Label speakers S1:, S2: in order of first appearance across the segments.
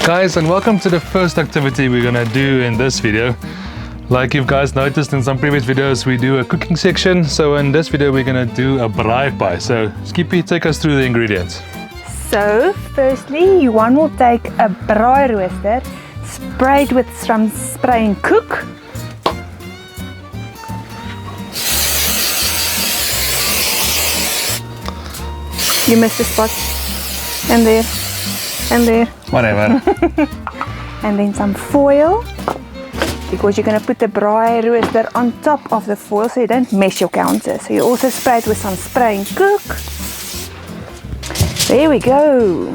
S1: Guys, and welcome to the first activity we're gonna do in this video. Like you guys noticed in some previous videos, we do a cooking section. So in this video, we're gonna do a braai pie. So Skippy, take us through the ingredients.
S2: So firstly, one will take a braai roaster, spray it with some spray and cook. You missed the spot. And there. And there.
S1: Whatever.
S2: And then some foil, because you're going to put the braai roaster on top of the foil so you don't mess your counter. So you also spray it with some spray and cook. There we go.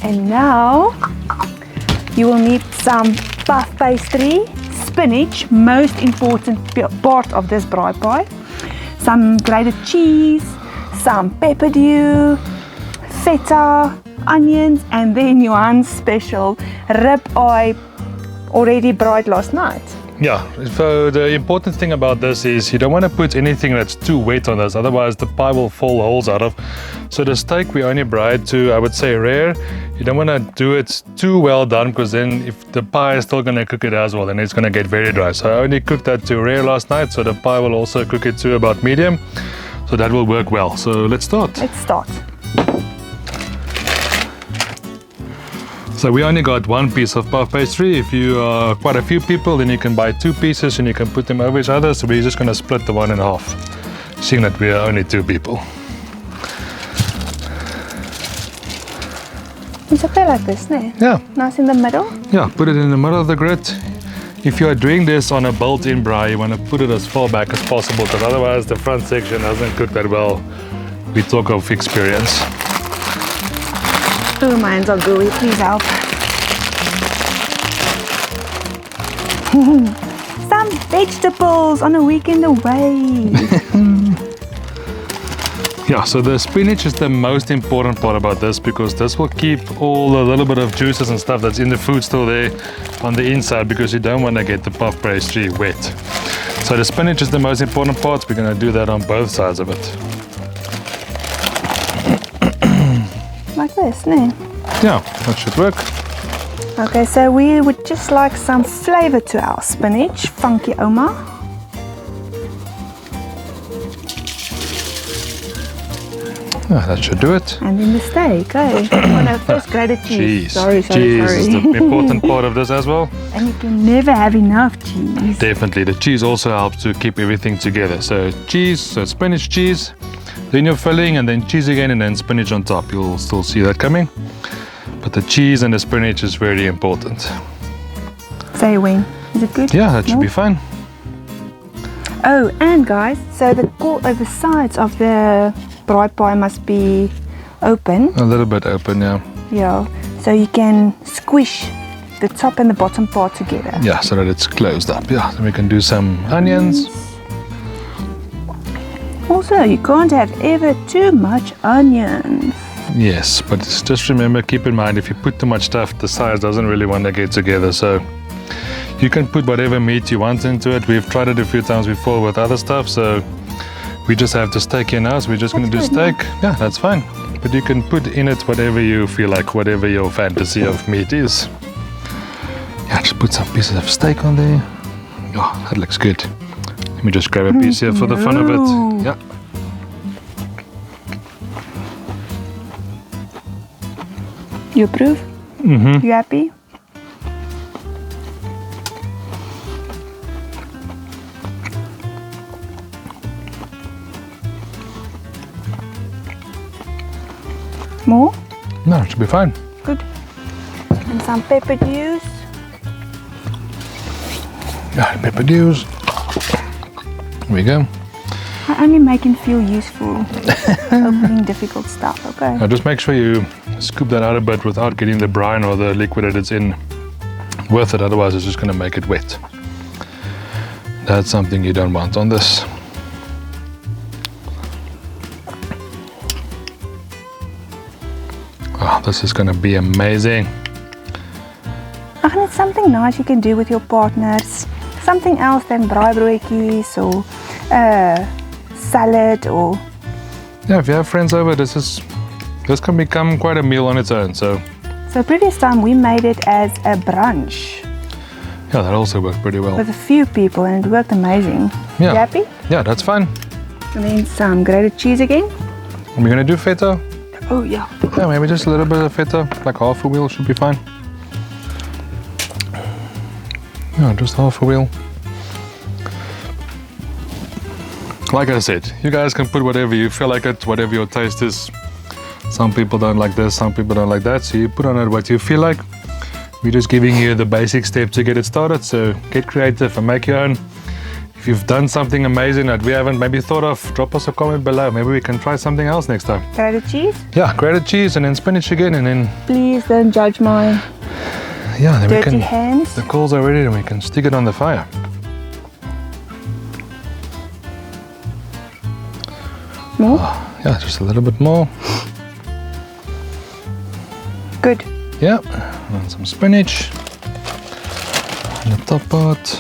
S2: And now you will need some puff pastry, spinach, most important part of this braai pie, some grated cheese, some pepper dew, feta, onions, and then Johan's special rib eye, already braaied last night.
S1: Yeah, so the important thing about this is you don't want to put anything that's too wet on this, otherwise the pie will fall holes out of. So the steak we only braaied to, I would say, rare. You don't want to do it too well done, because then if the pie is still going to cook it as well, then it's going to get very dry. So I only cooked that to rare last night, so the pie will also cook it to about medium. So that will work well. So let's start.
S2: Let's start.
S1: So we only got one piece of puff pastry. If you are quite a few people, then you can buy two pieces and you can put them over each other. So we're just going to split the one in half, seeing that we are only two people.
S2: It's okay like this, no?
S1: Yeah.
S2: Nice in the middle.
S1: Yeah, put it in the middle of the grid. If you are doing this on a built-in braai, you want to put it as far back as possible, because otherwise the front section doesn't cook that well. We talk of experience.
S2: Oh, my hands are gooey, please help. Some vegetables on a weekend away.
S1: Yeah, so the spinach is the most important part about this, because this will keep all the little bit of juices and stuff that's in the food still there on the inside, because you don't want to get the puff pastry wet. So the spinach is the most important part. We're going to do that on both sides of it.
S2: Like this, no?
S1: Yeah, that should work.
S2: Okay, so we would just like some flavor to our spinach. Funky Oma.
S1: Yeah, that should do it.
S2: And then the steak, eh? Oh no, first grated cheese. Sorry.
S1: Cheese is the important part of this as well.
S2: And you can never have enough cheese.
S1: Definitely, the cheese also helps to keep everything together. So cheese, so spinach, cheese, then your filling, and then cheese again, and then spinach on top. You'll still see that coming. But the cheese and the spinach is very important.
S2: Say when. Is it good?
S1: Yeah, that should be fine.
S2: Oh, and guys, so the sides of the braai pie must be open.
S1: A little bit open, yeah.
S2: Yeah, so you can squish the top and the bottom part together.
S1: Yeah, so that it's closed up. Yeah, then we can do some onions.
S2: Also, you can't have ever too much onions.
S1: Yes, but just remember, keep in mind, if you put too much stuff, the size doesn't really want to get together. So you can put whatever meat you want into it. We've tried it a few times before with other stuff, so we just have the steak here now. So we're just going to do steak. Yeah, that's fine. But you can put in it whatever you feel like, whatever your fantasy of meat is. Yeah, just put some pieces of steak on there. Oh, that looks good. Let me just grab a piece here for the fun of it. Yeah.
S2: You approve?
S1: Mm-hmm.
S2: You happy? More?
S1: No, it should be fine.
S2: Good. And some pepper dews.
S1: Yeah, pepper dews. Here we go.
S2: I only make him feel useful. Opening difficult stuff, okay?
S1: Now just make sure you scoop that out a bit without getting the brine or the liquid that it's in with it, otherwise it's just going to make it wet. That's something you don't want on this. Oh, this is going to be amazing.
S2: And it's something nice you can do with your partners. Something else than braaibroodjies or salad or...
S1: Yeah, if you have friends over, this can become quite a meal on its own. So
S2: So previous time we made it as a brunch
S1: Yeah, that also worked pretty well.
S2: with a few people and it worked amazing.
S1: Yeah.
S2: You happy?
S1: Yeah, that's fine.
S2: And then some grated cheese again.
S1: We're gonna do feta.
S2: Oh yeah.
S1: Yeah, maybe just a little bit of feta, like half a wheel should be fine. Yeah, just half a wheel. Like I said, you guys can put whatever you feel like it, whatever your taste is. Some people don't like this, some people don't like that, so you put on it what you feel like. We're just giving you the basic steps to get it started, so get creative and make your own. If you've done something amazing that we haven't maybe thought of, drop us a comment below. Maybe we can try something else next time.
S2: Grated cheese?
S1: Yeah, grated cheese and then spinach again and then...
S2: Please don't judge my
S1: Yeah, then
S2: dirty
S1: we can...
S2: hands.
S1: The coals are ready and we can stick it on the fire.
S2: More?
S1: Yeah, just a little bit more.
S2: Good.
S1: Yeah, and some spinach on the top part.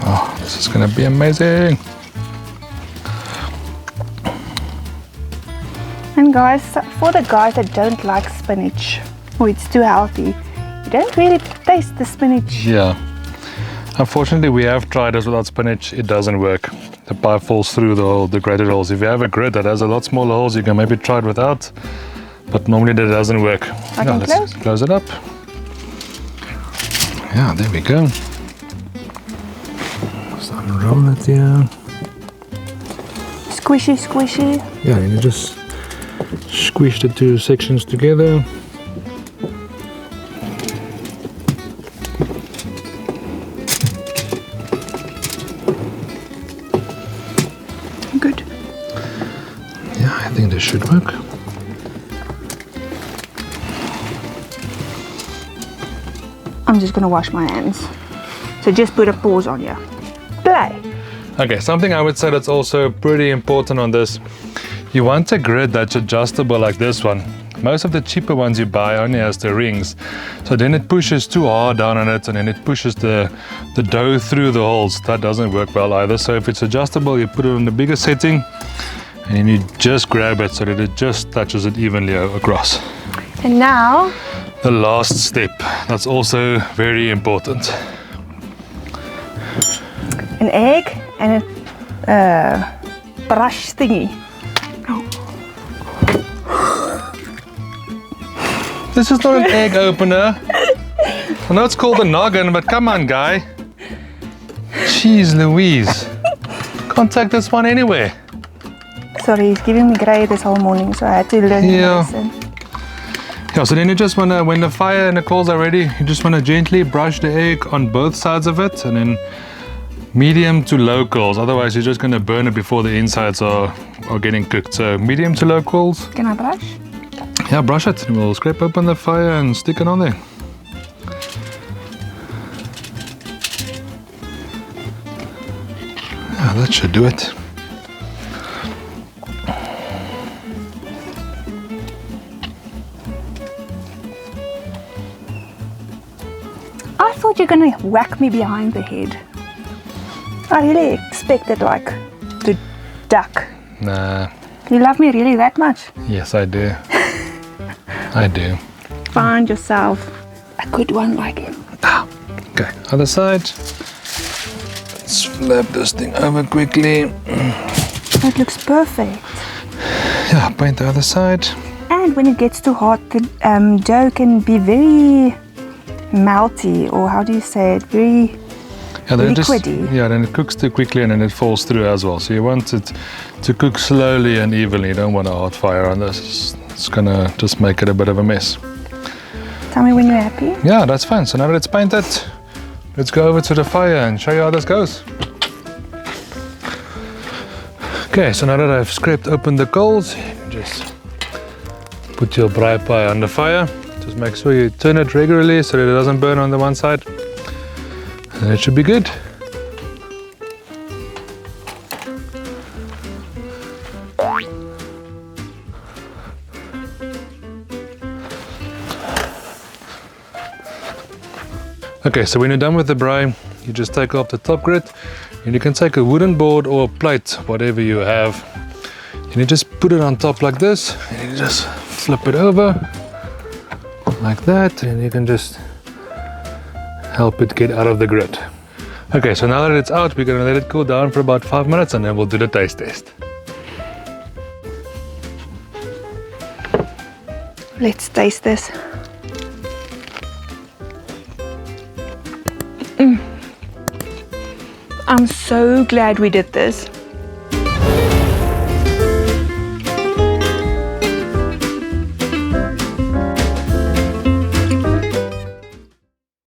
S1: Oh, this is gonna be amazing.
S2: And guys, for the guys that don't like spinach or it's too healthy, you don't really taste the spinach.
S1: Yeah. Unfortunately, we have tried this without spinach. It doesn't work. The pie falls through the grated holes. If you have a grid that has a lot smaller holes, you can maybe try it without. But normally that doesn't work.
S2: I can
S1: Let's close it up. Yeah, there we go. Just unroll it here.
S2: Squishy, squishy.
S1: Yeah, you just squish the two sections together.
S2: Good.
S1: Yeah, I think this should work.
S2: I'm just gonna wash my hands. So just put a pause on you. Play.
S1: Okay, something I would say that's also pretty important on this. You want a grid that's adjustable like this one. Most of the cheaper ones you buy only has the rings. So then it pushes too hard down on it and then it pushes the dough through the holes. That doesn't work well either. So if it's adjustable, you put it on the bigger setting and then you just grab it so that it just touches it evenly across.
S2: And now,
S1: The last step, that's also very important.
S2: an egg and a brush thingy.
S1: This is not an egg opener. I know it's called a noggin, but come on, guy. Jeez Louise. Can't take this one anywhere.
S2: Sorry, he's giving me grey this whole morning, so I had to learn the
S1: Yeah.
S2: lesson.
S1: Yeah, so then you just wanna, when the fire and the coals are ready, you just wanna gently brush the egg on both sides of it and then medium to low coals. Otherwise, you're just gonna burn it before the insides are getting cooked. So medium to low coals.
S2: Can I brush?
S1: Yeah, brush it. We'll scrape open the fire and stick it on there. Yeah, that should do it.
S2: I thought you're gonna whack me behind the head. I really expected like to duck.
S1: Nah,
S2: You love me really that much?
S1: yes I do. I do.
S2: Find yourself a good one like him.
S1: Okay, other side. Let's flip this thing over quickly.
S2: It looks perfect.
S1: Yeah, paint the other side.
S2: And when it gets too hot, the dough can be very melty, or how do you say it? Very
S1: Yeah, then
S2: liquidy.
S1: then it cooks too quickly and then it falls through as well. So you want it to cook slowly and evenly. You don't want a hot fire on this. It's gonna just make it a bit of a mess.
S2: Tell me when you're happy.
S1: Yeah, that's fine. So now that it's painted, let's go over to the fire and show you how this goes. Okay, so now that I've scraped open the coals, you can just put your braai pie on the fire. Just make sure you turn it regularly so that it doesn't burn on the one side. And it should be good. Okay, so when you're done with the braai, you just take off the top grit and you can take a wooden board or a plate, whatever you have. And you just put it on top like this, and you just flip it over like that, and you can just help it get out of the grid. Okay, so now that it's out, we're gonna let it cool down for about 5 minutes, and then we'll do the taste test.
S2: Let's taste this. I'm so glad we did this.